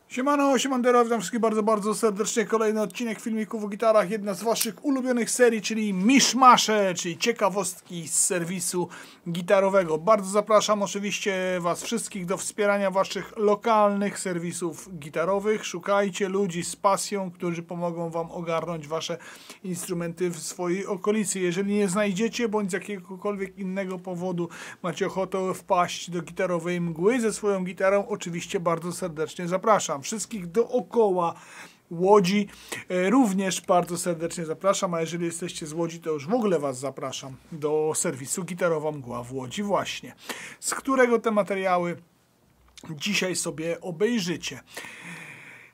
Siemano, siemandero, witam wszystkich bardzo serdecznie. Kolejny odcinek filmików o gitarach. Jedna z waszych ulubionych serii, czyli Miszmasze, czyli ciekawostki z serwisu gitarowego. Bardzo zapraszam oczywiście was wszystkich do wspierania waszych lokalnych serwisów gitarowych. Szukajcie ludzi z pasją, którzy pomogą wam ogarnąć wasze instrumenty w swojej okolicy. Jeżeli nie znajdziecie, bądź z jakiegokolwiek innego powodu macie ochotę wpaść do gitarowej mgły ze swoją gitarą, oczywiście bardzo serdecznie zapraszam. Wszystkich dookoła Łodzi również bardzo serdecznie zapraszam, a jeżeli jesteście z Łodzi, to już w ogóle was zapraszam do serwisu Gitarowa Mgła w Łodzi właśnie, z którego te materiały dzisiaj sobie obejrzycie.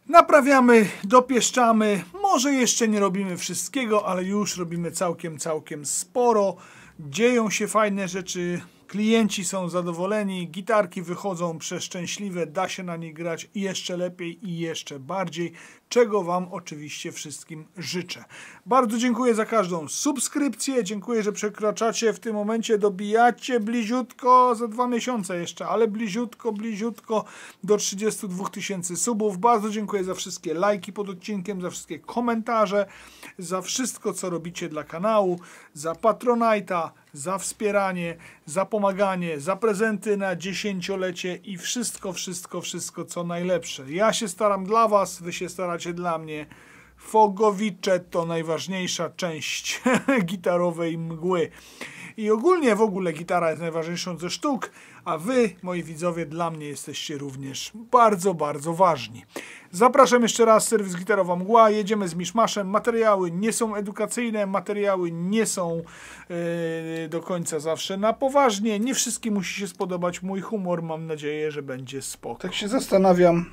Naprawiamy, dopieszczamy, może jeszcze nie robimy wszystkiego, ale już robimy całkiem sporo. Dzieją się fajne rzeczy, klienci są zadowoleni, gitarki wychodzą przeszczęśliwe, da się na nich grać jeszcze lepiej i jeszcze bardziej, czego wam oczywiście wszystkim życzę. Bardzo dziękuję za każdą subskrypcję, dziękuję, że przekraczacie w tym momencie, dobijacie bliziutko, za 2 miesiące jeszcze, ale bliziutko do 32 000 subów. Bardzo dziękuję za wszystkie lajki pod odcinkiem, za wszystkie komentarze, za wszystko, co robicie dla kanału, za Patronite'a, za wspieranie, za pomaganie, za prezenty na 10-lecie i wszystko, co najlepsze. Ja się staram dla was, wy się staracie dla mnie. Fogowicze to najważniejsza część gitarowej mgły. I ogólnie w ogóle gitara jest najważniejszą ze sztuk, a wy, moi widzowie, dla mnie jesteście również bardzo ważni. Zapraszam jeszcze raz, serwis Gitarowa Mgła, jedziemy z Miszmaszem. Materiały nie są edukacyjne, materiały nie są do końca zawsze na poważnie. Nie wszystkim musi się spodobać mój humor, mam nadzieję, że będzie spoko. Tak się zastanawiam,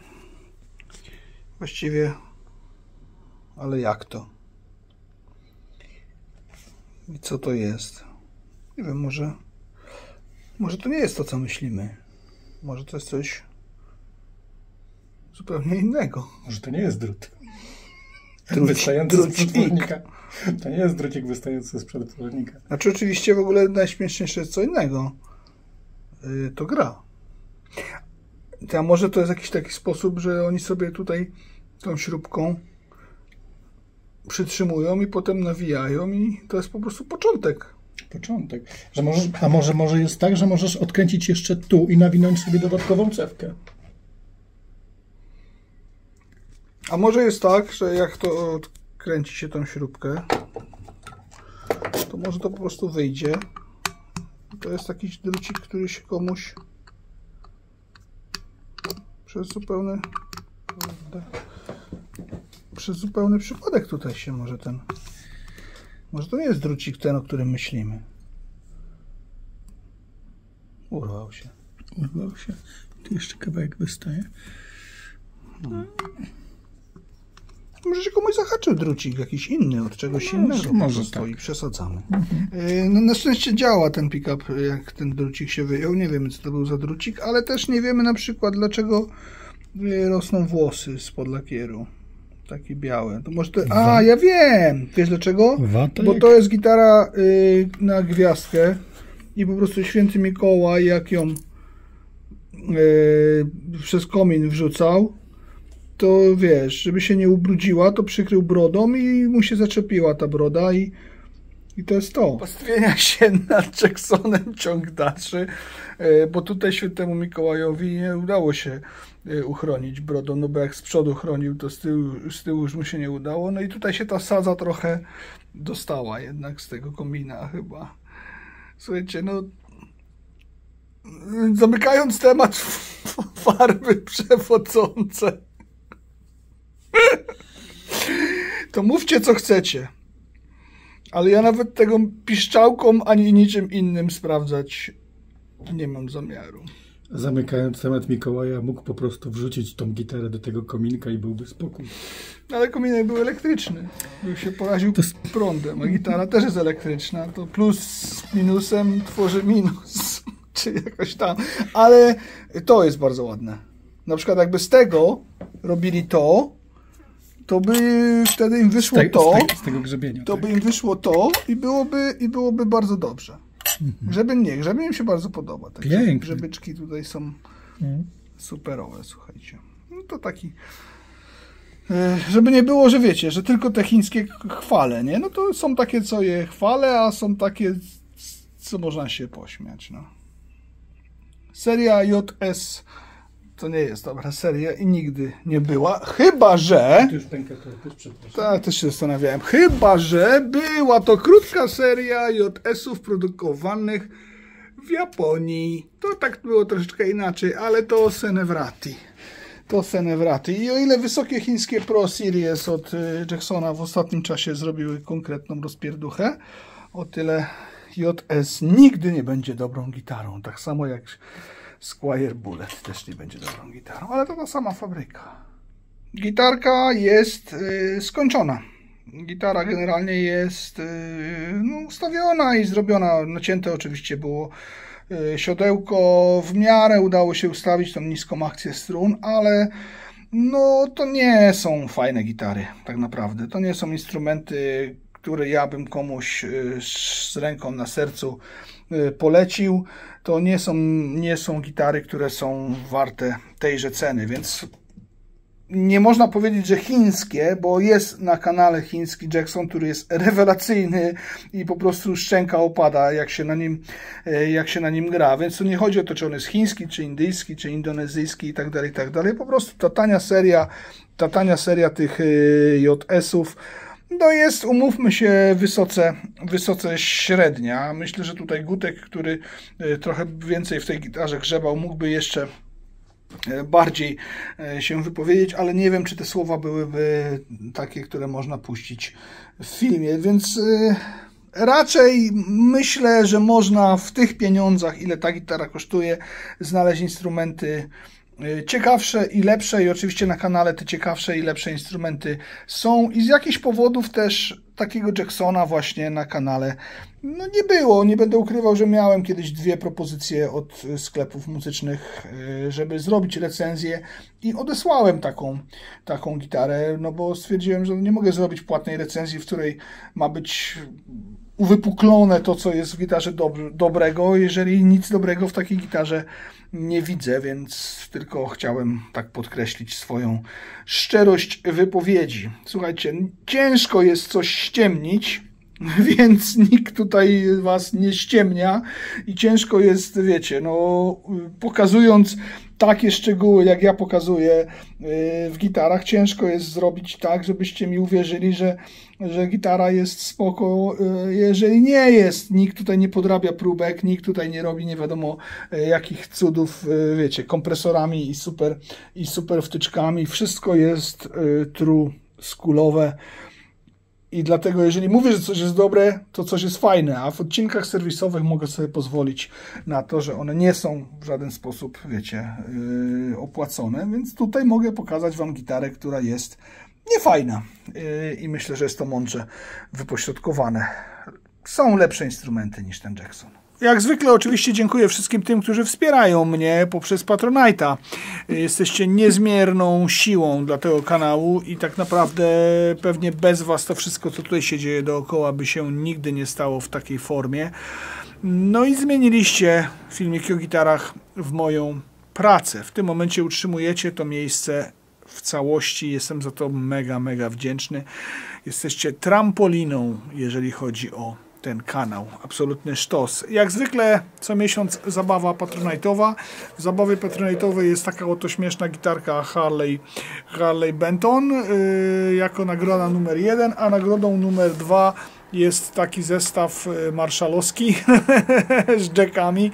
właściwie, ale jak to? I co to jest? Nie wiem, może to nie jest to, co myślimy. Może to jest coś zupełnie innego. Może to nie jest drut. Wystający z przetwornika. To nie jest drucik wystający z przetwornika. Znaczy oczywiście w ogóle najśmieszniejsze jest co innego. To gra. A może to jest jakiś taki sposób, że oni sobie tutaj tą śrubką przytrzymują i potem nawijają i to jest po prostu początek. Że możesz, może jest tak, że możesz odkręcić jeszcze tu i nawinąć sobie dodatkową cewkę. A może jest tak, że jak to odkręci się tą śrubkę, to może to po prostu wyjdzie. To jest jakiś drucik, który się komuś przez zupełny przypadek tutaj się może ten... Może to nie jest drucik ten, o którym myślimy. Urwał się. Tu jeszcze kawałek wystaje. Może się komuś zahaczył drucik jakiś inny, od czegoś innego. Może stoi, tak. Przesadzamy. No, na szczęście działa ten pick-up, jak ten drucik się wyjął. Nie wiemy, co to był za drucik, ale też nie wiemy na przykład, dlaczego rosną włosy spod lakieru. Takie białe. To może to... A, ja wiem! Wiesz dlaczego? Bo to jest gitara na gwiazdkę i po prostu święty Mikołaj, jak ją przez komin wrzucał, to wiesz, żeby się nie ubrudziła, to przykrył brodą i mu się zaczepiła ta broda i to jest to. Pastwienia się nad Jacksonem ciąg dalszy, bo tutaj świętemu Mikołajowi nie udało się uchronić brodą, no bo jak z przodu chronił, to z tyłu już mu się nie udało. No i tutaj się ta sadza trochę dostała jednak z tego komina chyba. Słuchajcie, no zamykając temat farby przewodzące, to mówcie co chcecie. Ale ja nawet tego piszczałką ani niczym innym sprawdzać nie mam zamiaru. Zamykając temat Mikołaja, mógł po prostu wrzucić tą gitarę do tego kominka i byłby spokój. Ale kominek był elektryczny. Był się poraził prądem, a gitara też jest elektryczna. To plus z minusem tworzy minus. Czy jakoś tam. Ale to jest bardzo ładne. Na przykład jakby z tego robili to by wtedy im wyszło z tego grzebienia. To by im wyszło to i byłoby bardzo dobrze. Grzebień im się bardzo podoba. Takie grzebyczki tutaj są superowe, słuchajcie. No to taki... Żeby nie było, że wiecie, że tylko te chińskie chwalę, nie? No to są takie, co je chwalę, a są takie, co można się pośmiać, no. Seria JS to nie jest dobra seria i nigdy nie była, chyba że... Ty już pęka, to też przepraszam. Tak, też się zastanawiałem. Chyba że była to krótka seria JS-ów produkowanych w Japonii. To tak było troszeczkę inaczej, ale to Senewrati. To Senewrati. I o ile wysokie chińskie Pro Series od Jacksona w ostatnim czasie zrobiły konkretną rozpierduchę, o tyle JS nigdy nie będzie dobrą gitarą. Tak samo jak Squier Bullet też nie będzie dobrą gitarą, ale to ta sama fabryka. Gitarka jest skończona. Gitara generalnie jest ustawiona i zrobiona. Nacięte oczywiście było siodełko. W miarę udało się ustawić tą niską akcję strun, ale no to nie są fajne gitary tak naprawdę. To nie są instrumenty, które ja bym komuś z ręką na sercu polecił. To nie są gitary, które są warte tejże ceny, więc nie można powiedzieć, że chińskie, bo jest na kanale chiński Jackson, który jest rewelacyjny i po prostu szczęka opada, jak się na nim gra. Więc tu nie chodzi o to, czy on jest chiński, czy indyjski, czy indonezyjski i tak dalej, i tak dalej. Po prostu ta tania seria tych JS-ów no jest, umówmy się, wysoce średnia. Myślę, że tutaj Gutek, który trochę więcej w tej gitarze grzebał, mógłby jeszcze bardziej się wypowiedzieć, ale nie wiem, czy te słowa byłyby takie, które można puścić w filmie, więc raczej myślę, że można w tych pieniądzach, ile ta gitara kosztuje, znaleźć instrumenty ciekawsze i lepsze i oczywiście na kanale te ciekawsze i lepsze instrumenty są i z jakichś powodów też takiego Jacksona właśnie na kanale no nie było. Nie będę ukrywał, że miałem kiedyś 2 propozycje od sklepów muzycznych, żeby zrobić recenzję i odesłałem taką gitarę, no bo stwierdziłem, że nie mogę zrobić płatnej recenzji, w której ma być uwypuklone to, co jest w gitarze dobrego, jeżeli nic dobrego w takiej gitarze nie widzę, więc tylko chciałem tak podkreślić swoją szczerość wypowiedzi. Słuchajcie, ciężko jest coś ściemnić, więc nikt tutaj was nie ściemnia i ciężko jest, wiecie, no pokazując takie szczegóły, jak ja pokazuję w gitarach, ciężko jest zrobić tak, żebyście mi uwierzyli, że gitara jest spoko, jeżeli nie jest. Nikt tutaj nie podrabia próbek, nikt tutaj nie robi nie wiadomo jakich cudów, wiecie, kompresorami i super wtyczkami. Wszystko jest true schoolowe. I dlatego, jeżeli mówię, że coś jest dobre, to coś jest fajne, a w odcinkach serwisowych mogę sobie pozwolić na to, że one nie są w żaden sposób, wiecie, opłacone, więc tutaj mogę pokazać wam gitarę, która jest niefajna i myślę, że jest to mądrze wypośrodkowane. Są lepsze instrumenty niż ten Jackson. Jak zwykle oczywiście dziękuję wszystkim tym, którzy wspierają mnie poprzez Patronite'a. Jesteście niezmierną siłą dla tego kanału i tak naprawdę pewnie bez was to wszystko, co tutaj się dzieje dookoła, by się nigdy nie stało w takiej formie. No i zmieniliście filmiki o gitarach w moją pracę. W tym momencie utrzymujecie to miejsce w całości. Jestem za to mega, mega wdzięczny. Jesteście trampoliną, jeżeli chodzi o ten kanał. Absolutny sztos. Jak zwykle co miesiąc zabawa patronite'owa. W zabawie patronite'owej jest taka oto śmieszna gitarka Harley Benton jako nagroda numer 1, a nagrodą numer 2 jest taki zestaw marszałowski z jackami.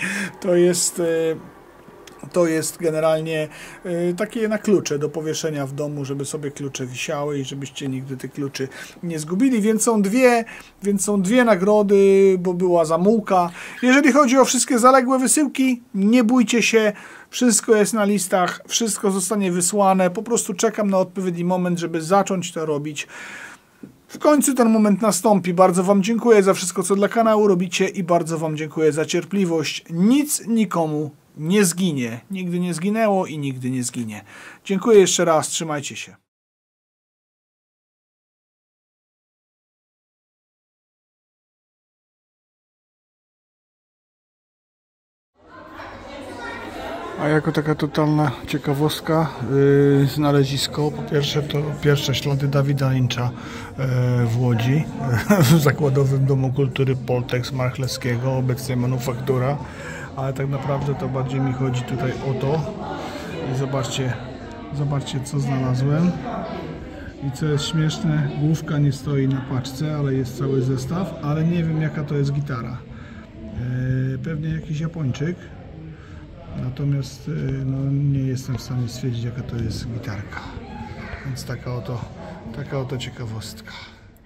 To jest generalnie takie na klucze do powieszenia w domu, żeby sobie klucze wisiały i żebyście nigdy tych kluczy nie zgubili. Więc są dwie nagrody, bo była zamułka. Jeżeli chodzi o wszystkie zaległe wysyłki, nie bójcie się. Wszystko jest na listach, wszystko zostanie wysłane. Po prostu czekam na odpowiedni moment, żeby zacząć to robić. W końcu ten moment nastąpi. Bardzo wam dziękuję za wszystko, co dla kanału robicie i bardzo wam dziękuję za cierpliwość. Nic nikomu nie zginie. Nigdy nie zginęło i nigdy nie zginie. Dziękuję jeszcze raz. Trzymajcie się. A jako taka totalna ciekawostka, znalezisko, po pierwsze to pierwsze ślady Dawida Lyncha w Łodzi, w Zakładowym Domu Kultury Poltex Marchlewskiego, obecnie manufaktura, ale tak naprawdę to bardziej mi chodzi tutaj o to. I zobaczcie co znalazłem. I co jest śmieszne, główka nie stoi na paczce, ale jest cały zestaw, ale nie wiem jaka to jest gitara. Pewnie jakiś Japończyk. Natomiast no, nie jestem w stanie stwierdzić jaka to jest gitarka. Więc taka oto ciekawostka.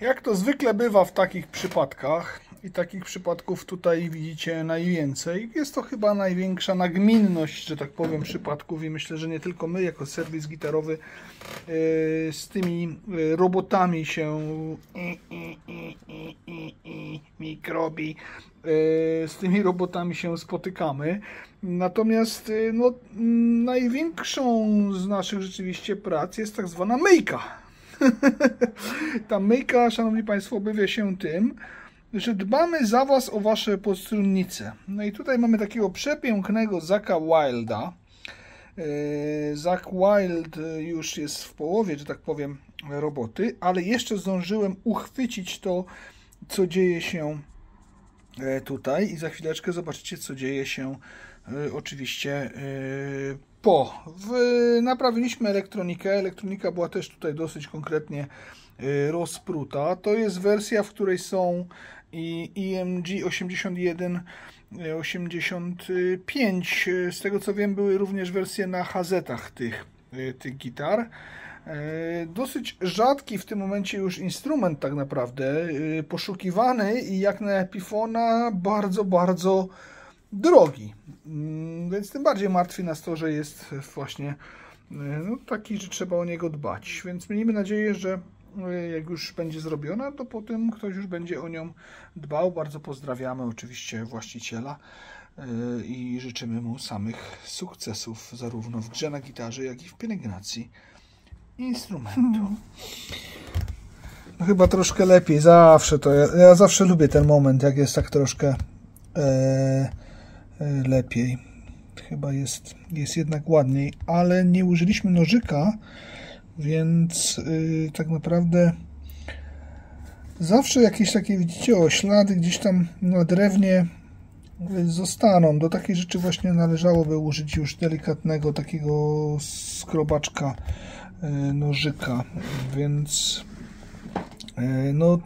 Jak to zwykle bywa w takich przypadkach, i takich przypadków tutaj widzicie najwięcej, jest to chyba największa nagminność, że tak powiem, przypadków i myślę, że nie tylko my jako serwis gitarowy z tymi robotami się mikrobi, z tymi robotami się spotykamy. Natomiast no, największą z naszych rzeczywiście prac jest tak zwana myjka. Ta myjka, szanowni państwo, objawia się tym, że dbamy za was o wasze podstrunnice. No i tutaj mamy takiego przepięknego Zacka Wilda. Zakk Wild już jest w połowie, że tak powiem, roboty, ale jeszcze zdążyłem uchwycić to, co dzieje się tutaj i za chwileczkę zobaczycie, co dzieje się oczywiście naprawiliśmy elektronikę. Elektronika była też tutaj dosyć konkretnie rozpruta. To jest wersja, w której są i EMG 81, 85. Z tego co wiem, były również wersje na HZ-ach tych gitar. Dosyć rzadki w tym momencie już instrument tak naprawdę, poszukiwany i jak na Epifona bardzo, bardzo drogi. Więc tym bardziej martwi nas to, że jest właśnie no, taki, że trzeba o niego dbać. Więc miejmy nadzieję, że jak już będzie zrobiona, to potem ktoś już będzie o nią dbał. Bardzo pozdrawiamy oczywiście właściciela i życzymy mu samych sukcesów zarówno w grze na gitarze, jak i w pielęgnacji instrumentu. No, chyba troszkę lepiej, zawsze to ja zawsze lubię ten moment, jak jest tak troszkę lepiej. Chyba jest jednak ładniej, ale nie użyliśmy nożyka, więc tak naprawdę zawsze jakieś takie, widzicie, ślady gdzieś tam na drewnie zostaną. Do takiej rzeczy właśnie należałoby użyć już delikatnego takiego skrobaczka, nożyka, więc no,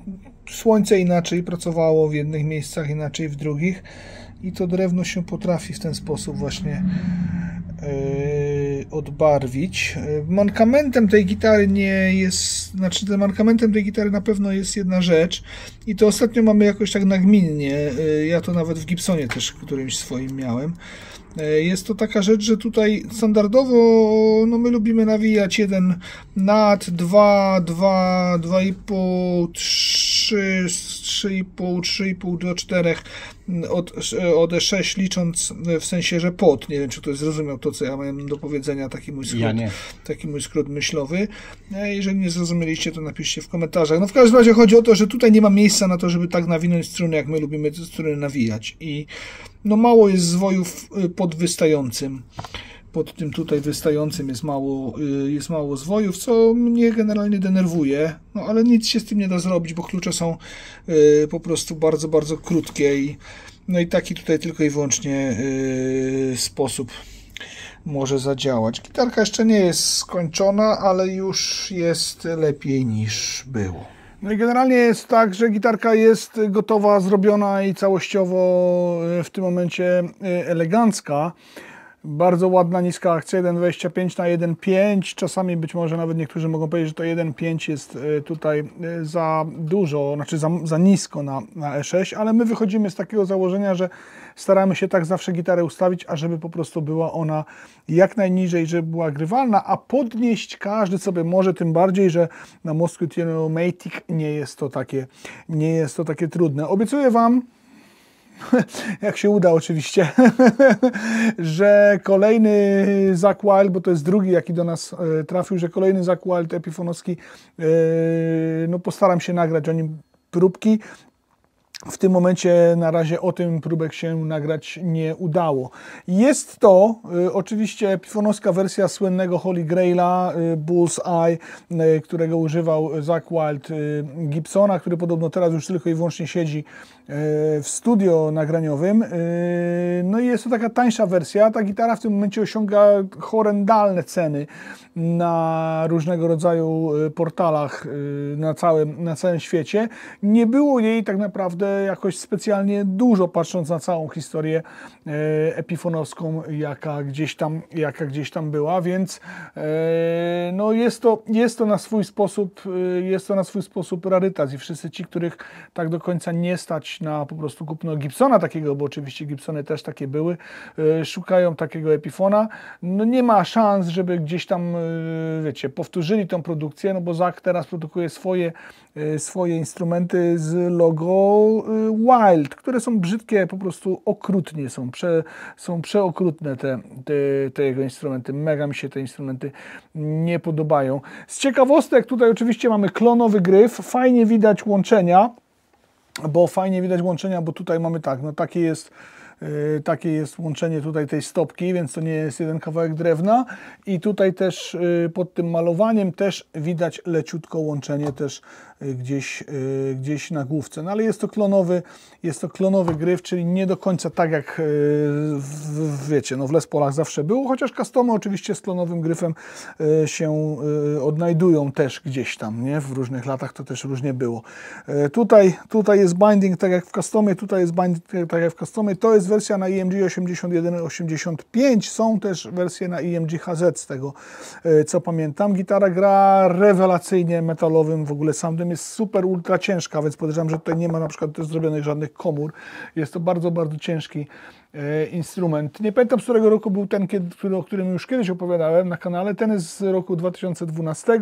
słońce inaczej pracowało w jednych miejscach, inaczej w drugich i to drewno się potrafi w ten sposób właśnie odbarwić. Mankamentem tej gitary nie jest, znaczy mankamentem tej gitary na pewno jest jedna rzecz i to ostatnio mamy jakoś tak nagminnie, ja to nawet w Gibsonie też którymś swoim miałem. Jest to taka rzecz, że tutaj standardowo no my lubimy nawijać 1 NAT, 2, 2, 2,5, 3, 3,5, 3,5 do 4 od E6 licząc w sensie, że pod. Nie wiem, czy ktoś zrozumiał to, co ja miałem do powiedzenia, taki mój skrót myślowy. Jeżeli nie zrozumieliście, to napiszcie w komentarzach. No w każdym razie chodzi o to, że tutaj nie ma miejsca na to, żeby tak nawinąć struny, jak my lubimy te struny nawijać. I no mało jest zwojów pod wystającym. Pod tym tutaj wystającym jest mało zwojów, co mnie generalnie denerwuje, no ale nic się z tym nie da zrobić, bo klucze są po prostu bardzo, bardzo krótkie i no i taki tutaj tylko i wyłącznie sposób może zadziałać. Gitarka jeszcze nie jest skończona, ale już jest lepiej niż było. No i generalnie jest tak, że gitarka jest gotowa, zrobiona i całościowo w tym momencie elegancka. Bardzo ładna, niska akcja, 1,25 na 1,5. Czasami być może nawet niektórzy mogą powiedzieć, że to 1,5 jest tutaj za dużo, znaczy za nisko na E6, ale my wychodzimy z takiego założenia, że staramy się tak zawsze gitarę ustawić, ażeby po prostu była ona jak najniżej, żeby była grywalna, a podnieść każdy sobie może, tym bardziej, że na Mosquito-Matic nie jest to takie trudne. Obiecuję Wam, jak się uda oczywiście, że kolejny Zakk Wild, bo to jest drugi, jaki do nas trafił, że kolejny Zakk Wild epifonowski, no postaram się nagrać o nim próbki. w tym momencie na razie o tym próbek się nagrać nie udało. Jest to oczywiście epifonowska wersja słynnego Holy Graila Bullseye, którego używał Zakk Wylde Gibsona, który podobno teraz już tylko i wyłącznie siedzi w studio nagraniowym. No i jest to taka tańsza wersja. Ta gitara w tym momencie osiąga horrendalne ceny na różnego rodzaju portalach na całym świecie. Nie było jej tak naprawdę jakoś specjalnie dużo, patrząc na całą historię epifonowską, jaka gdzieś tam była, więc no jest to na swój sposób rarytas i wszyscy ci, których tak do końca nie stać na po prostu kupno Gibsona takiego, bo oczywiście Gibsony też takie były, szukają takiego Epifona. No nie ma szans, żeby gdzieś tam, wiecie, powtórzyli tą produkcję, no bo Zakk teraz produkuje swoje instrumenty z logo Wylde, które są brzydkie, po prostu okrutnie są przeokrutne te jego instrumenty. Mega mi się te instrumenty nie podobają. Z ciekawostek tutaj oczywiście mamy klonowy gryf, fajnie widać łączenia, bo tutaj mamy tak, no takie jest łączenie tutaj tej stopki, więc to nie jest jeden kawałek drewna i tutaj też pod tym malowaniem też widać leciutko łączenie też gdzieś na główce. No ale jest to klonowy gryf, czyli nie do końca tak jak wiecie, no w Les Paulach zawsze było, chociaż customy oczywiście z klonowym gryfem się odnajdują też gdzieś tam, nie? W różnych latach to też różnie było. Tutaj jest binding tak jak w customie, tutaj jest binding tak jak w customie. To jest wersja na IMG 81-85, są też wersje na IMG HZ z tego co pamiętam. Gitara gra rewelacyjnie metalowym w ogóle soundem, jest super ultra ciężka, więc podejrzewam, że tutaj nie ma na przykład też zrobionych żadnych komór. Jest to bardzo, bardzo ciężki instrument. Nie pamiętam, z którego roku był ten, o którym już kiedyś opowiadałem na kanale. Ten jest z roku 2012,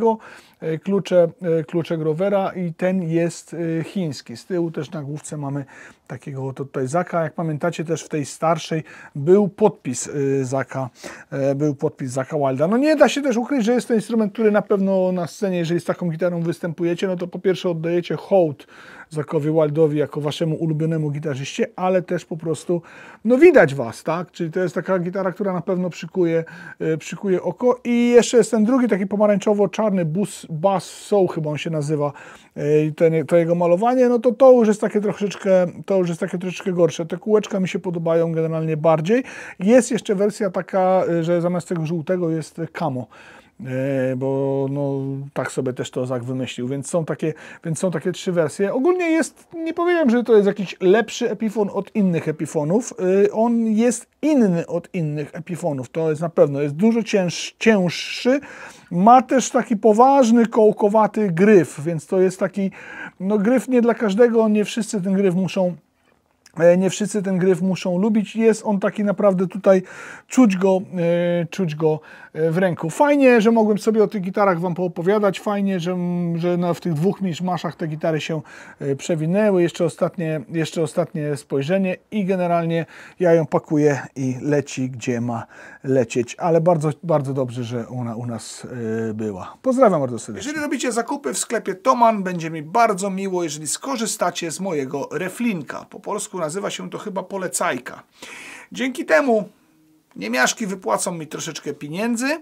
klucze Grovera i ten jest chiński. Z tyłu też na główce mamy takiego oto tutaj Zakka. Jak pamiętacie, też w tej starszej był podpis Zakka Wylda. No nie da się też ukryć, że jest to instrument, który na pewno na scenie, jeżeli z taką gitarą występujecie, no to po pierwsze oddajecie hołd Zackowi Wyldowi jako waszemu ulubionemu gitarzyście, ale też po prostu no widać was, tak? Czyli to jest taka gitara, która na pewno przykuje oko. I jeszcze jest ten drugi, taki pomarańczowo-czarny Bass Soul chyba on się nazywa, to jego malowanie, no to już jest takie troszeczkę gorsze. Te kółeczka mi się podobają generalnie bardziej. Jest jeszcze wersja taka, że zamiast tego żółtego jest camo, bo no, tak sobie też to Zakk wymyślił, więc są takie trzy wersje. Ogólnie nie powiem, że to jest jakiś lepszy Epifon od innych Epifonów. On jest inny od innych Epifonów, to jest na pewno. Jest dużo cięższy. Ma też taki poważny, kołkowaty gryf, więc to jest taki no, gryf nie dla każdego, nie wszyscy ten gryf muszą lubić. Jest on taki naprawdę tutaj, czuć go w ręku. Fajnie, że mogłem sobie o tych gitarach wam poopowiadać. Fajnie, że w tych dwóch miszmaszach te gitary się przewinęły. Jeszcze ostatnie spojrzenie i generalnie ja ją pakuję i leci, gdzie ma lecieć. Ale bardzo, bardzo dobrze, że ona u nas była. Pozdrawiam bardzo serdecznie. Jeżeli robicie zakupy w sklepie Thomann, będzie mi bardzo miło, jeżeli skorzystacie z mojego reflinka. Po polsku nazywa się to chyba polecajka. Dzięki temu niemiaszki wypłacą mi troszeczkę pieniędzy,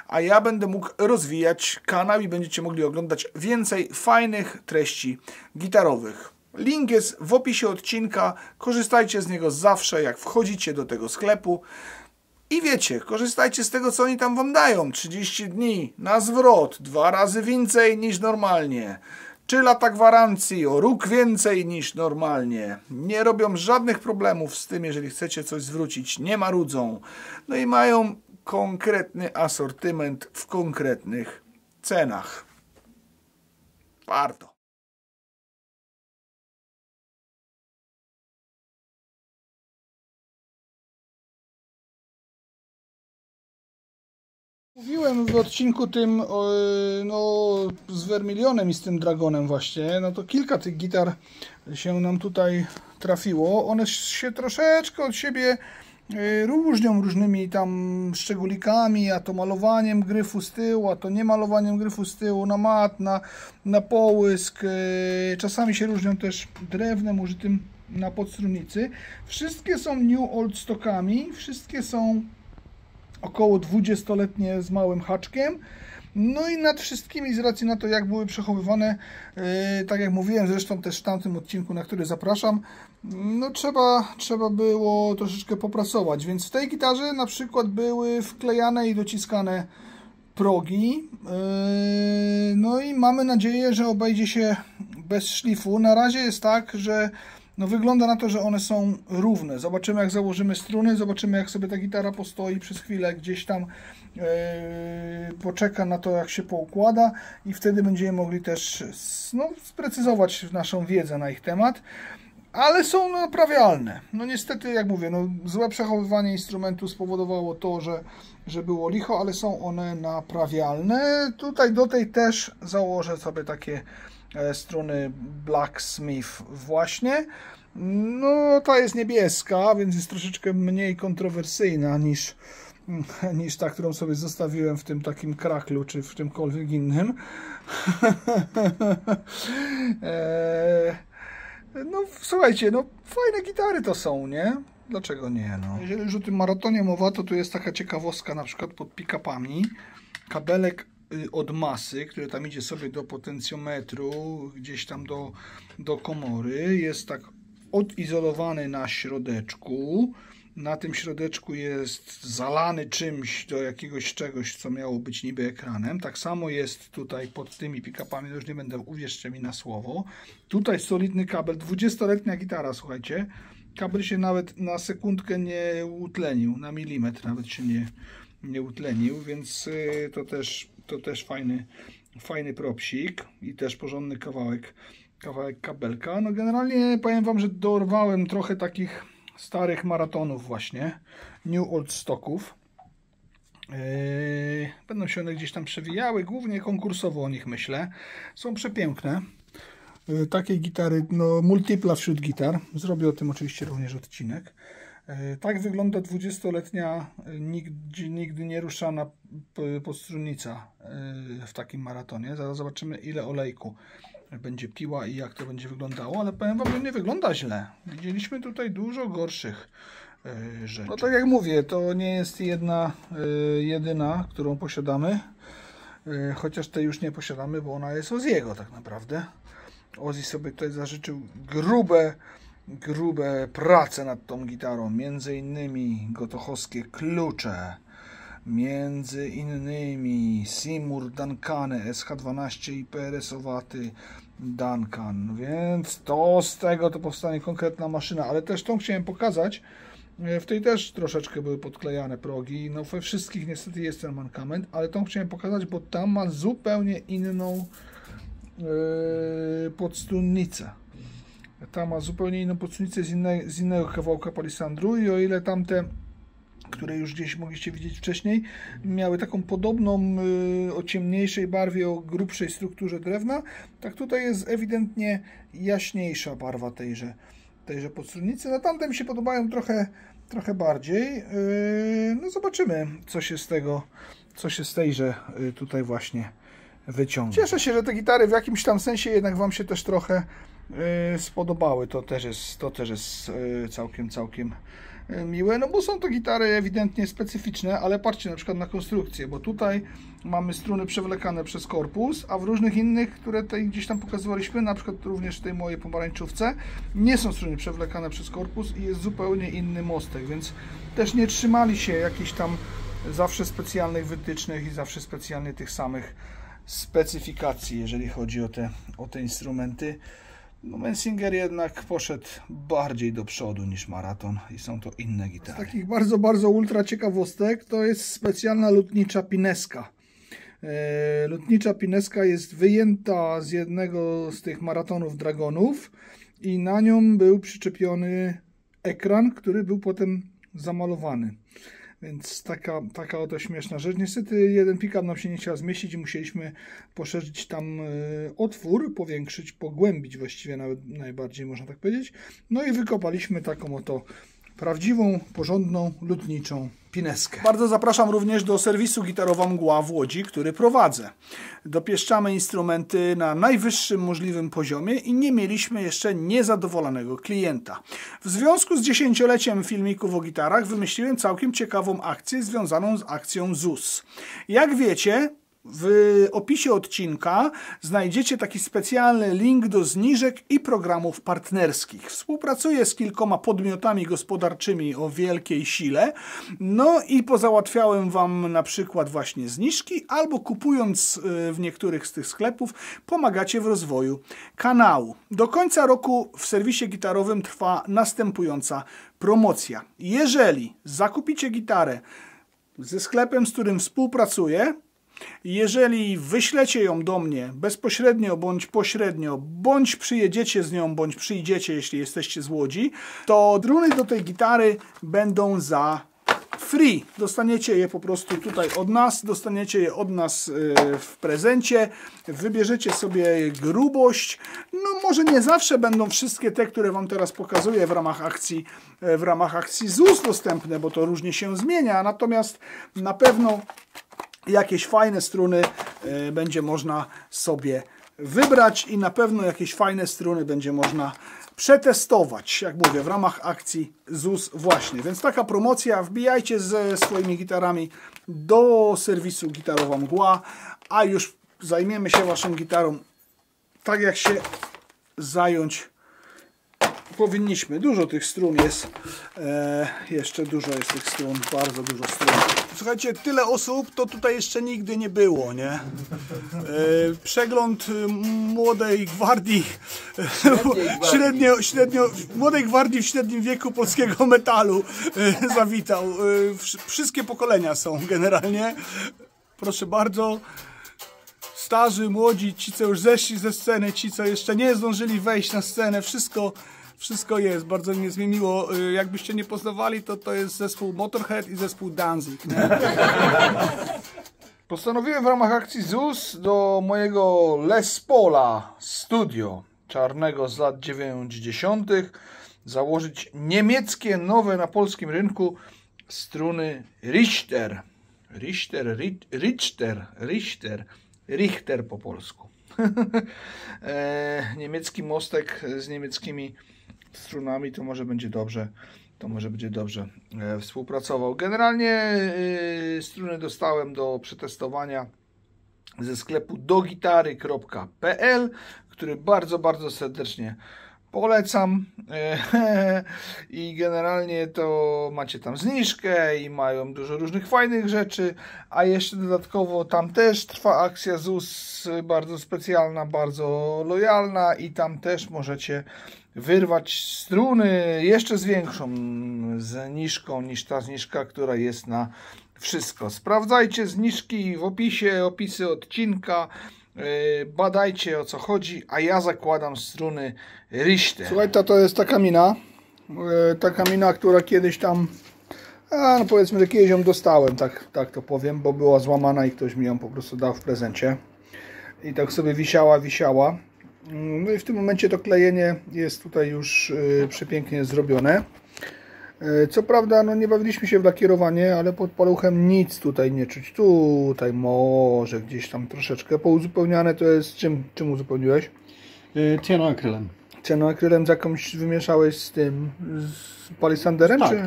a ja będę mógł rozwijać kanał i będziecie mogli oglądać więcej fajnych treści gitarowych. Link jest w opisie odcinka. Korzystajcie z niego zawsze, jak wchodzicie do tego sklepu. I wiecie, korzystajcie z tego, co oni tam wam dają. 30 dni na zwrot, 2 razy więcej niż normalnie. 3 lata gwarancji, o róg więcej niż normalnie. Nie robią żadnych problemów z tym, jeżeli chcecie coś zwrócić. Nie marudzą. No i mają konkretny asortyment w konkretnych cenach. Warto. Mówiłem w odcinku tym no, z Vermilionem i z tym Dragonem właśnie, no to kilka tych gitar się nam tutaj trafiło. One się troszeczkę od siebie różnią różnymi tam szczególikami, a to malowaniem gryfu z tyłu, a to nie malowaniem gryfu z tyłu, na mat, na połysk. Czasami się różnią też drewnem użytym na podstrunicy. Wszystkie są new old stockami, wszystkie są około 20-letnie z małym haczkiem. No i nad wszystkimi, z racji na to, jak były przechowywane, tak jak mówiłem zresztą też w tamtym odcinku, na który zapraszam, no trzeba było troszeczkę popracować, więc w tej gitarze na przykład były wklejane i dociskane progi, no i mamy nadzieję, że obejdzie się bez szlifu. Na razie jest tak, że no wygląda na to, że one są równe. Zobaczymy, jak założymy struny, zobaczymy, jak sobie ta gitara postoi przez chwilę gdzieś tam, poczeka na to, jak się poukłada i wtedy będziemy mogli też sprecyzować naszą wiedzę na ich temat, ale są naprawialne. No niestety, jak mówię, no złe przechowywanie instrumentu spowodowało to, że było licho, ale są one naprawialne. Tutaj do tej też założę sobie takie struny Blacksmith właśnie. No ta jest niebieska, więc jest troszeczkę mniej kontrowersyjna niż ta, którą sobie zostawiłem w tym takim kraklu, czy w czymkolwiek innym. No słuchajcie, no fajne gitary to są, nie? Dlaczego nie? No. Jeżeli już o tym maratonie mowa, to tu jest taka ciekawostka, na przykład pod pick-upami. Kabelek od masy, który tam idzie sobie do potencjometru, gdzieś tam do komory, jest tak odizolowany na środeczku. Na tym środeczku jest zalany czymś do jakiegoś czegoś, co miało być niby ekranem. Tak samo jest tutaj pod tymi pick-upami, już nie będę, uwierzcie mi na słowo. Tutaj solidny kabel, 20-letnia gitara, słuchajcie. Kabel się nawet na sekundkę nie utlenił, na milimetr nawet się nie utlenił, więc to też fajny propsik i też porządny kawałek kabelka. No generalnie powiem wam, że dorwałem trochę takich starych maratonów właśnie, new old stocków. Będą się one gdzieś tam przewijały, głównie konkursowo o nich myślę. Są przepiękne. Takiej gitary, no multipla wśród gitar. Zrobię o tym oczywiście również odcinek. Tak wygląda 20-letnia, nigdy nie ruszana podstrunnica w takim maratonie. Zaraz zobaczymy, ile olejku będzie piła i jak to będzie wyglądało, ale powiem wam, że nie wygląda źle. Widzieliśmy tutaj dużo gorszych rzeczy. No tak jak mówię, to nie jest jedyna, którą posiadamy, chociaż tej już nie posiadamy, bo ona jest Ozzy'ego tak naprawdę. Ozzy sobie tutaj zażyczył grube prace nad tą gitarą, między innymi gotochowskie klucze, między innymi Seymour Duncany SH12 i PRS-owaty Duncan, więc z tego to powstanie konkretna maszyna, ale też tą chciałem pokazać. W tej też troszeczkę były podklejane progi, no we wszystkich niestety jest ten mankament, ale tą chciałem pokazać, bo tam ma zupełnie inną podstrunnicę. Ta ma zupełnie inną podstrunnicę z innego kawałka palisandru i o ile tamte, które już gdzieś mogliście widzieć wcześniej, miały taką podobną, o ciemniejszej barwie, o grubszej strukturze drewna, tak tutaj jest ewidentnie jaśniejsza barwa tejże podstrunnicy. Na tamte mi się podobają trochę bardziej. No zobaczymy, co się z tejże tutaj właśnie wyciągnie. Cieszę się, że te gitary w jakimś tam sensie jednak wam się też trochę spodobały. To też jest całkiem miłe, no bo są to gitary ewidentnie specyficzne, ale patrzcie na przykład na konstrukcję, bo tutaj mamy struny przewlekane przez korpus, a w różnych innych, które tutaj gdzieś tam pokazywaliśmy, na przykład również w tej mojej pomarańczówce, nie są struny przewlekane przez korpus i jest zupełnie inny mostek, więc też nie trzymali się jakichś tam zawsze specjalnych wytycznych i zawsze specjalnie tych samych specyfikacji, jeżeli chodzi o te instrumenty. No, Mensinger jednak poszedł bardziej do przodu niż Maraton i są to inne gitary. Z takich bardzo ultra ciekawostek to jest specjalna lutnicza pineska. Lutnicza pineska jest wyjęta z jednego z tych Maratonów Dragonów i na nią był przyczepiony ekran, który był potem zamalowany. Więc taka oto śmieszna rzecz. Niestety jeden pick-up nam się nie chciał zmieścić i musieliśmy poszerzyć tam otwór, powiększyć, pogłębić właściwie nawet najbardziej, można tak powiedzieć. No i wykopaliśmy taką oto prawdziwą, porządną, lutniczą pineskę. Bardzo zapraszam również do serwisu Gitarowa Mgła w Łodzi, który prowadzę. Dopieszczamy instrumenty na najwyższym możliwym poziomie i nie mieliśmy jeszcze niezadowolonego klienta. W związku z 10-leciem filmików o gitarach wymyśliłem całkiem ciekawą akcję związaną z akcją ZUS. Jak wiecie, w opisie odcinka znajdziecie taki specjalny link do zniżek i programów partnerskich. Współpracuję z kilkoma podmiotami gospodarczymi o wielkiej sile, no i pozałatwiałem Wam na przykład właśnie zniżki, albo kupując w niektórych z tych sklepów pomagacie w rozwoju kanału. Do końca roku w serwisie gitarowym trwa następująca promocja. Jeżeli zakupicie gitarę ze sklepem, z którym współpracuję, jeżeli wyślecie ją do mnie bezpośrednio bądź pośrednio, bądź przyjedziecie z nią, bądź przyjdziecie, jeśli jesteście z Łodzi, to struny do tej gitary będą za free. Dostaniecie je po prostu tutaj od nas, dostaniecie je od nas w prezencie, wybierzecie sobie grubość. No może nie zawsze będą wszystkie te, które Wam teraz pokazuję w ramach akcji ZUS dostępne, bo to różnie się zmienia, natomiast na pewno jakieś fajne struny będzie można sobie wybrać i na pewno jakieś fajne struny będzie można przetestować, jak mówię, w ramach akcji ZUS właśnie. Więc taka promocja, wbijajcie ze swoimi gitarami do serwisu Gitarowa Mgła, a już zajmiemy się Waszą gitarą tak, jak się zająć powinniśmy. Dużo tych strun jest. Jeszcze dużo jest tych strun. Bardzo dużo strun. Słuchajcie, tyle osób to tutaj jeszcze nigdy nie było, nie? Przegląd młodej gwardii, młodej gwardii w średnim wieku polskiego metalu zawitał. Wszystkie pokolenia są generalnie. Proszę bardzo. Starzy, młodzi, ci co już zeszli ze sceny, ci co jeszcze nie zdążyli wejść na scenę, wszystko jest. Bardzo mi jest miło. Jakbyście nie poznawali, to jest zespół Motorhead i zespół Danzig. Nie? Postanowiłem w ramach akcji ZUS do mojego Les Paula Studio czarnego z lat 90. założyć niemieckie, nowe na polskim rynku struny Richter. Richter po polsku. Niemiecki mostek z niemieckimi strunami, to może będzie dobrze współpracował. Generalnie struny dostałem do przetestowania ze sklepu dogitary.pl, który bardzo serdecznie polecam i generalnie to macie tam zniżkę i mają dużo różnych fajnych rzeczy, a jeszcze dodatkowo tam też trwa akcja ZUS bardzo specjalna, bardzo lojalna i tam też możecie wyrwać struny jeszcze z większą zniżką niż ta zniżka, która jest na wszystko. Sprawdzajcie zniżki w opisie, opisy odcinka. Badajcie, o co chodzi, a ja zakładam struny Richter. Słuchaj, to jest taka mina. Taka mina, która kiedyś tam, no powiedzmy, że kiedyś ją dostałem, tak to powiem, bo była złamana i ktoś mi ją po prostu dał w prezencie. I tak sobie wisiała. No i w tym momencie to klejenie jest tutaj już przepięknie zrobione. Co prawda, no nie bawiliśmy się w lakierowanie, ale pod paluchem nic tutaj nie czuć. Tutaj może gdzieś tam troszeczkę pouzupełniane. To jest czym uzupełniłeś? Cyanoakrylem. Cyanoakrylem z jakąś wymieszałeś z tym, z palisanderem? Tak, czy?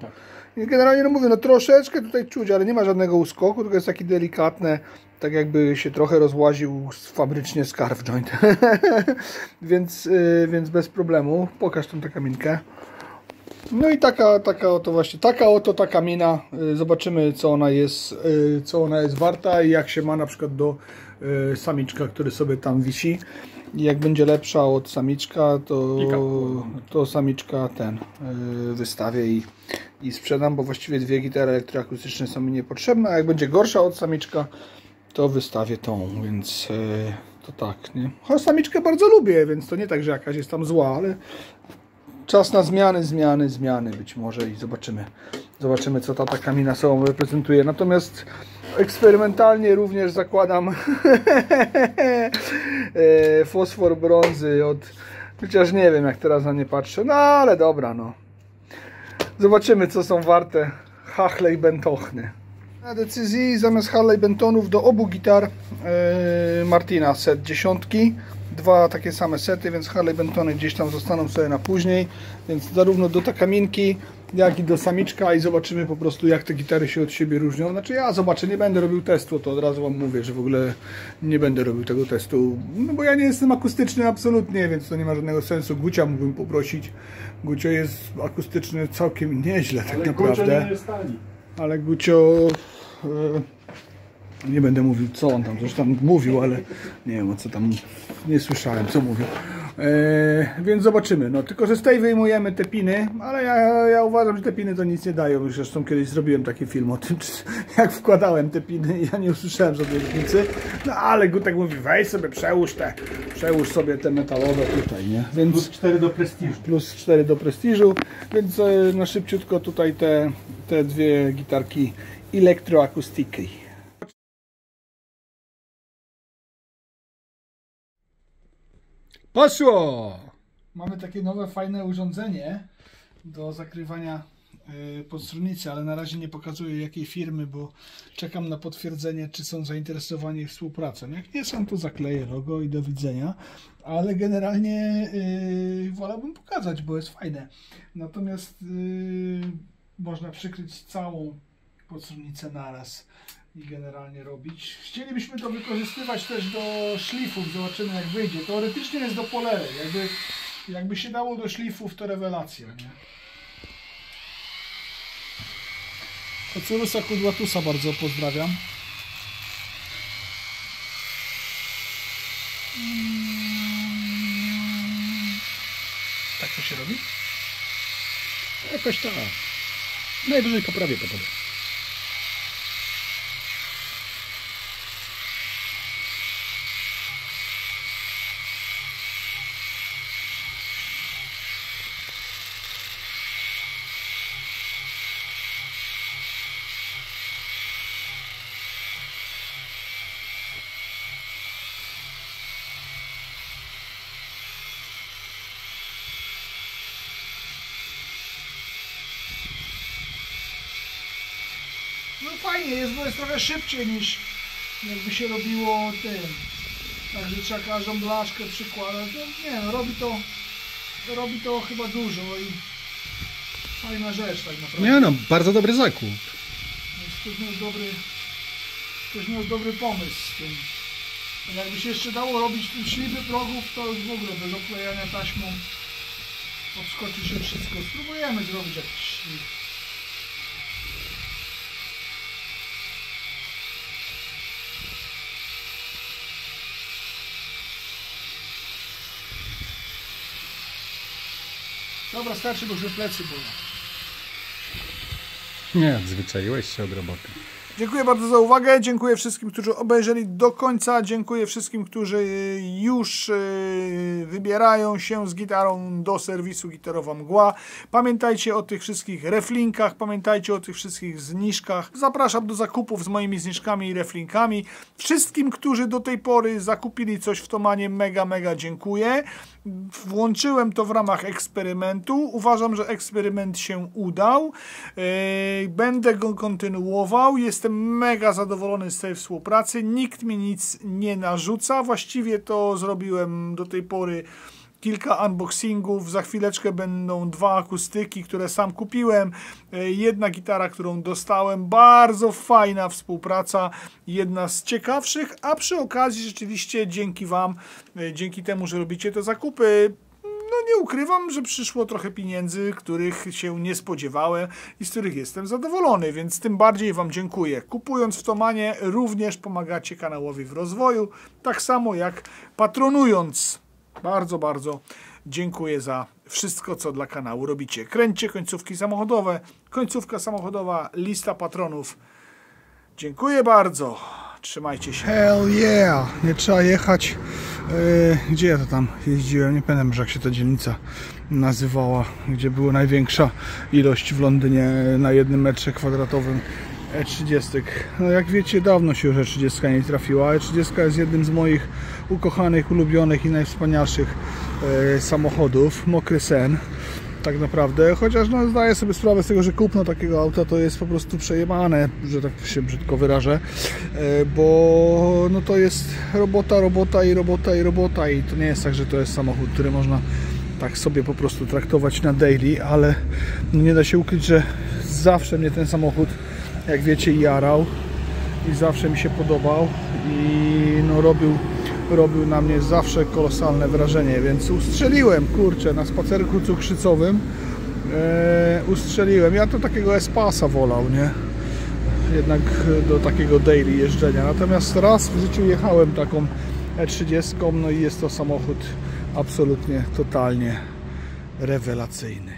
tak. I generalnie, no mówię, no troszeczkę tutaj czuć, ale nie ma żadnego uskoku, tylko jest taki delikatne, tak jakby się trochę rozłaził fabrycznie scarf joint. więc bez problemu. Pokaż tą taką minkę. No i taka oto mina. Zobaczymy, co ona jest warta i jak się ma na przykład do samiczka, który sobie tam wisi. I jak będzie lepsza od samiczka, to samiczka wystawię i sprzedam, bo właściwie dwie gitary elektroakustyczne są mi niepotrzebne, a jak będzie gorsza od samiczka, to wystawię tą, więc to tak, nie? Choć samiczkę bardzo lubię, więc to nie tak, że jakaś jest tam zła, ale czas na zmiany być może i zobaczymy, co ta taka mina sobą reprezentuje. Natomiast eksperymentalnie również zakładam fosfor brązy chociaż nie wiem, jak teraz na nie patrzę, no ale dobra, no. Zobaczymy, co są warte Harley Bentochny. Na decyzji zamiast Harley Bentonów do obu gitar Martina set 10. Dwa takie same sety, więc Harley Bentony gdzieś tam zostaną sobie na później. Więc zarówno do Takaminki, jak i do Samiczka i zobaczymy po prostu, jak te gitary się od siebie różnią. Znaczy ja zobaczę, nie będę robił testu, to od razu wam mówię, że w ogóle nie będę robił tego testu, no bo ja nie jestem akustyczny absolutnie, więc to nie ma żadnego sensu. Gucia mógłbym poprosić. Gucio jest akustyczny całkiem nieźle, tak naprawdę. Gucio nie jest tani. Ale Gucio... nie będę mówił, co on tam coś tam mówił, ale nie wiem, o co tam, nie słyszałem, co mówił. Więc zobaczymy. No, tylko że z tej wyjmujemy te piny, ale ja uważam, że te piny to nic nie dają. Już zresztą kiedyś zrobiłem taki film o tym, jak wkładałem te piny i ja nie usłyszałem żadnej różnicy. No ale Gutek mówi, weź sobie, przełóż sobie te metalowe tutaj, nie? Więc, plus 4 do prestiżu. Plus 4 do prestiżu, więc na szybciutko tutaj te dwie gitarki elektroakustyki. Poszło! Mamy takie nowe, fajne urządzenie do zakrywania podstrunicy, ale na razie nie pokazuję jakiej firmy, bo czekam na potwierdzenie, czy są zainteresowani współpracą. Jak nie są, to zakleję logo i do widzenia, ale generalnie wolałbym pokazać, bo jest fajne. Natomiast można przykryć całą podstrunicę naraz i generalnie robić. Chcielibyśmy to wykorzystywać też do szlifów, zobaczymy jak wyjdzie. Teoretycznie jest do polery, jakby się dało do szlifów, to rewelacja, nie? Kocurusa Kudłatusa bardzo pozdrawiam. Tak to się robi? Jakoś tak. Najwyżej poprawię to potem. No fajnie jest, bo jest trochę szybciej niż jakby się robiło tym. Także trzeba każdą blaszkę przykładać. No, nie no, robi to chyba dużo i fajna rzecz tak naprawdę. Nie no, bardzo dobry zakup. Ktoś miał dobry pomysł z tym. Jakby się jeszcze dało robić tym szlify progów, to już w ogóle bez oklejania taśmą odskoczy się wszystko. Spróbujemy zrobić jakiś szlif. Dobra, starczy, bo już plecy bolą. Nie, odzwyczaiłeś się od roboty. Dziękuję bardzo za uwagę, dziękuję wszystkim, którzy obejrzeli do końca, dziękuję wszystkim, którzy już wybierają się z gitarą do serwisu Gitarowa Mgła. Pamiętajcie o tych wszystkich reflinkach, pamiętajcie o tych wszystkich zniżkach. Zapraszam do zakupów z moimi zniżkami i reflinkami. Wszystkim, którzy do tej pory zakupili coś w Thomanie, mega dziękuję. Włączyłem to w ramach eksperymentu. Uważam, że eksperyment się udał. Będę go kontynuował. Jestem mega zadowolony z tej współpracy. Nikt mi nic nie narzuca. Właściwie to zrobiłem do tej pory kilka unboxingów. Za chwileczkę będą dwa akustyki, które sam kupiłem. Jedna gitara, którą dostałem. Bardzo fajna współpraca. Jedna z ciekawszych, a przy okazji rzeczywiście dzięki Wam, dzięki temu, że robicie te zakupy, no nie ukrywam, że przyszło trochę pieniędzy, których się nie spodziewałem i z których jestem zadowolony, więc tym bardziej Wam dziękuję. Kupując w Thomanie również pomagacie kanałowi w rozwoju, tak samo jak patronując. Bardzo dziękuję za wszystko, co dla kanału robicie. Kręćcie końcówki samochodowe. Końcówka samochodowa, lista patronów. Dziękuję bardzo. Trzymajcie się. Hell yeah! Nie trzeba jechać. Gdzie ja to tam jeździłem? Nie pamiętam, że jak się ta dzielnica nazywała, gdzie była największa ilość w Londynie na 1 metrze kwadratowym E30. No jak wiecie, dawno się już E30 nie trafiła. E30 jest jednym z moich ukochanych, ulubionych i najwspanialszych samochodów. Mokry sen. tak naprawdę, chociaż no, zdaję sobie sprawę z tego, że kupno takiego auta to jest po prostu przejebane, że tak się brzydko wyrażę, bo no to jest robota i to nie jest tak, że to jest samochód, który można tak sobie po prostu traktować na daily, ale nie da się ukryć, że zawsze mnie ten samochód, jak wiecie, jarał i zawsze mi się podobał i no robił na mnie zawsze kolosalne wrażenie, więc ustrzeliłem, kurczę, na spacerku cukrzycowym ustrzeliłem. Ja to takiego Espasa wolał, nie? Jednak do takiego daily jeżdżenia. Natomiast raz w życiu jechałem taką E30, no i jest to samochód absolutnie, totalnie rewelacyjny.